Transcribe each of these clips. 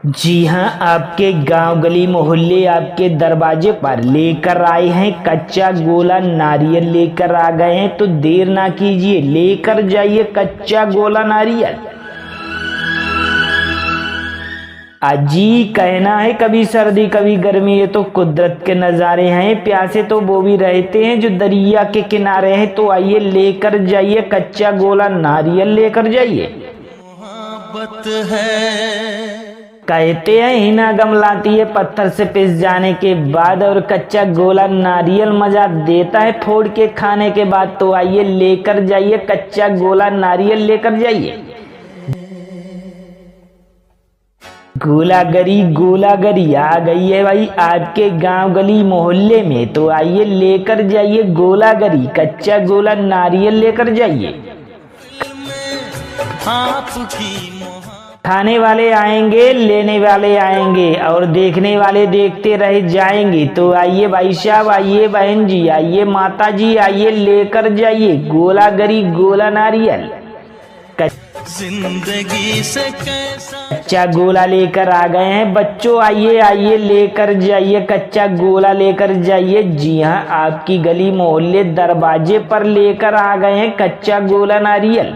जी हाँ, आपके गांव गली मोहल्ले आपके दरवाजे पर लेकर आए हैं कच्चा गोला नारियल लेकर आ गए हैं। तो देर ना कीजिए, लेकर जाइए कच्चा गोला नारियल। अजी कहना है कभी सर्दी कभी गर्मी, ये तो कुदरत के नज़ारे हैं। प्यासे तो वो भी रहते हैं जो दरिया के किनारे हैं। तो आइए लेकर जाइए कच्चा गोला नारियल, लेकर जाइए। मोहब्बत है कहते हैं हिना गम लाती है पत्थर से पिस जाने के बाद, और कच्चा गोला नारियल मजा देता है फोड़ के खाने के बाद। तो आइए लेकर जाइए कच्चा गोला नारियल, लेकर जाइए। गोलागरी आ गई है भाई आपके गांव गली मोहल्ले में। तो आइए लेकर जाइए गोलागरी कच्चा गोला नारियल, लेकर जाइए। खाने वाले आएंगे, लेने वाले आएंगे, और देखने वाले देखते रह जाएंगे। तो आइए भाई साहब, आइए बहन जी, आइए माता जी, आइए लेकर जाइए गोलागरी गोला नारियल। जिंदगी से कैसा कच्चा गोला लेकर आ गए हैं बच्चों, आइए आइए लेकर जाइए कच्चा गोला, लेकर जाइए। जी हाँ, आपकी गली मोहल्ले दरवाजे पर लेकर आ गए हैं कच्चा गोला नारियल।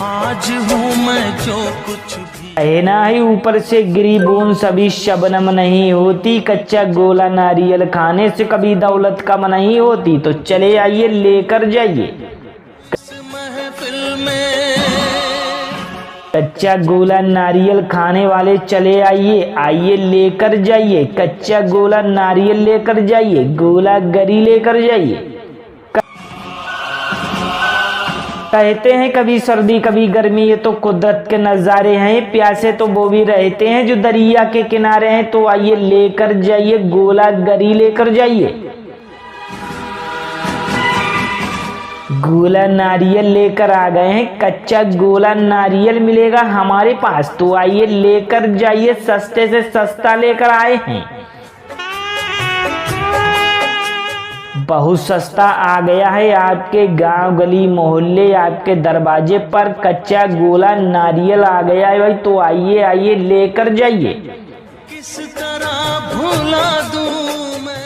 आज हूँ मैं जो कुछ भी कहना है ऊपर से गिरी बूंद सभी शबनम नहीं होती। कच्चा गोला नारियल खाने से कभी दौलत कम नहीं होती। तो चले आइए लेकर जाइए महफिल में। कच्चा गोला नारियल खाने वाले चले आइए, आइए लेकर जाइए कच्चा गोला नारियल, लेकर जाइए गोलागरी, लेकर जाइए। कहते हैं कभी सर्दी कभी गर्मी, ये तो कुदरत के नज़ारे हैं। प्यासे तो वो भी रहते हैं जो दरिया के किनारे हैं। तो आइए लेकर जाइए गोलागरी, लेकर जाइए। गोला नारियल लेकर आ गए हैं, कच्चा गोला नारियल मिलेगा हमारे पास। तो आइए लेकर जाइए, सस्ते से सस्ता लेकर आए हैं। बहुत सस्ता आ गया है आपके गांव गली मोहल्ले आपके दरवाजे पर कच्चा गोला नारियल आ गया है भाई। तो आइए आइए लेकर जाइए। किस तरह भुला दूं मैं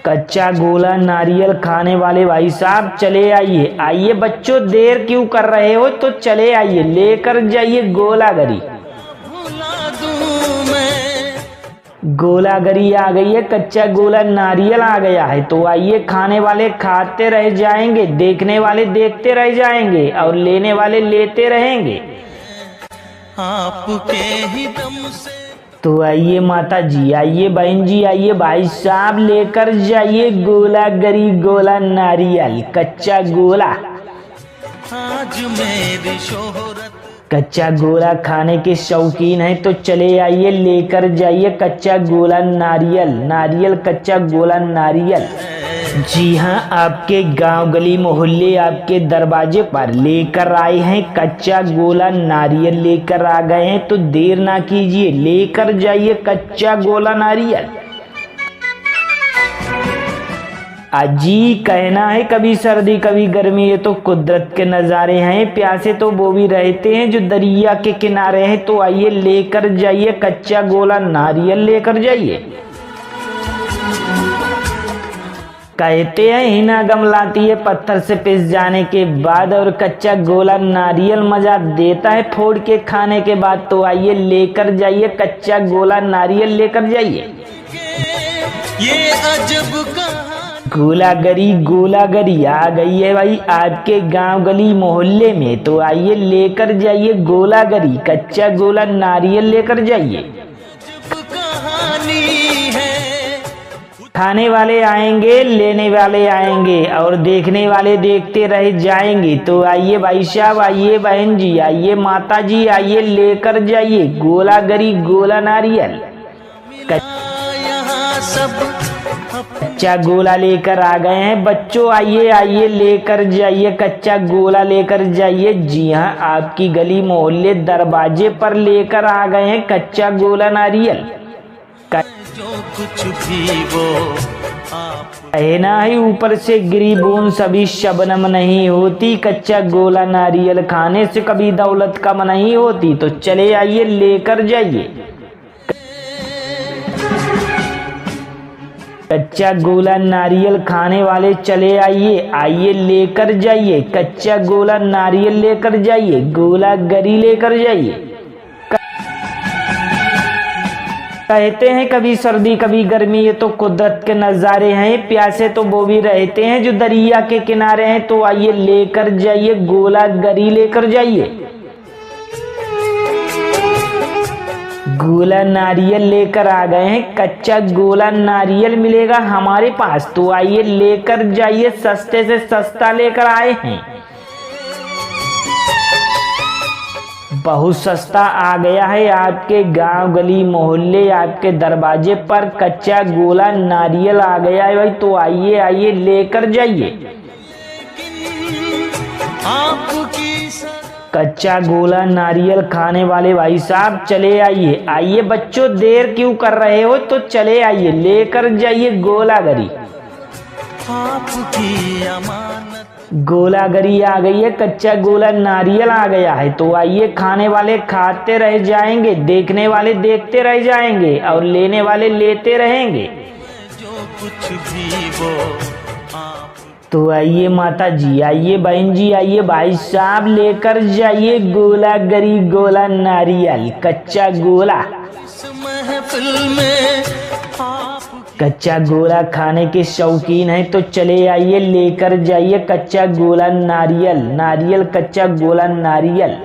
कच्चा गोला नारियल खाने वाले भाई साहब चले आइए, आइए बच्चों, देर क्यों कर रहे हो? तो चले आइए लेकर जाइए गोलागरी। भुला दूं मैं गोलागरी आ गई है, कच्चा गोला नारियल आ गया है। तो आइए, खाने वाले खाते रह जाएंगे, देखने वाले देखते रह जाएंगे, और लेने वाले लेते रहेंगे। आपके ही दम से। तो आइए माता जी, आइए बहन जी, आइए भाई साहब, लेकर जाइए गोलागरी गोला नारियल कच्चा गोला। आज मेरी शोहरत कच्चा गोला खाने के शौकीन हैं तो चले आइए लेकर जाइए कच्चा गोला नारियल, नारियल कच्चा गोला नारियल। जी हाँ, आपके गांव गली मोहल्ले आपके दरवाजे पर लेकर आए हैं कच्चा गोला नारियल, लेकर आ गए हैं। तो देर ना कीजिए, लेकर जाइए कच्चा गोला नारियल। अजी कहना है कभी सर्दी कभी गर्मी, ये तो कुदरत के नज़ारे हैं। प्यासे तो वो भी रहते हैं जो दरिया के किनारे हैं। तो आइए लेकर जाइए कच्चा गोला नारियल, लेकर जाइए। कहते हैं हिना गम लाती है पत्थर से पिस जाने के बाद, और कच्चा गोला नारियल मजा देता है फोड़ के खाने के बाद। तो आइए लेकर जाइए कच्चा गोला नारियल, लेकर जाइए। ये अजब कहानी गोलागरी आ गई है भाई आपके गांव गली मोहल्ले में। तो आइए लेकर जाइए गोलागरी कच्चा गोला नारियल, लेकर जाइए। कहानी है खाने वाले आएंगे, लेने वाले आएंगे, और देखने वाले देखते रह जाएंगे। तो आइए भाई साहब, आइए बहन जी, आइए माता जी, आइए लेकर जाइए गोलागरी गोला नारियल। यहाँ सब कच्चा गोला लेकर आ गए हैं बच्चों, आइए आइए लेकर जाइए कच्चा गोला, लेकर जाइए। जी हाँ, आपकी गली मोहल्ले दरवाजे पर लेकर आ गए हैं कच्चा गोला नारियल। जो कुछ भी वो आप कहना है ऊपर से गिरी बूंद सभी शबनम नहीं होती, कच्चा गोला नारियल खाने से कभी दौलत कम नहीं होती। तो चले आइए लेकर जाइए कच्चा गोला नारियल खाने वाले, चले आइए आइए लेकर जाइए कच्चा गोला नारियल लेकर जाइए, गोला गरी लेकर जाइए। कहते हैं कभी सर्दी कभी गर्मी, ये तो कुदरत के नज़ारे हैं, प्यासे तो वो भी रहते हैं जो दरिया के किनारे हैं। तो आइए लेकर जाइए गोला गरी लेकर जाइए, गोला नारियल लेकर आ गए हैं, कच्चा गोला नारियल मिलेगा हमारे पास। तो आइए लेकर जाइए, सस्ते से सस्ता लेकर आए हैं, बहुत सस्ता आ गया है आपके गांव गली मोहल्ले आपके दरवाजे पर, कच्चा गोला नारियल आ गया है भाई। तो आइए आइए लेकर जाइए आपकी कच्चा गोला नारियल खाने वाले भाई साहब, चले आइए आइए बच्चों, देर क्यों कर रहे हो, तो चले आइए लेकर जाइए गोला गरी। आपकी अमानत गोला गरी आ गई है, कच्चा गोला नारियल आ गया है। तो आइए खाने वाले खाते रह जाएंगे, देखने वाले देखते रह जाएंगे और लेने वाले लेते रहेंगे। जो कुछ भी वो आप तो आइए माता जी, आइए बहन जी, आइए भाई साहब लेकर जाइए गोला गरी गोला नारियल, कच्चा गोला। इस महफिल में आप कच्चा गोला खाने के शौकीन हैं तो चले आइए लेकर जाइए कच्चा गोला नारियल, नारियल कच्चा गोला नारियल।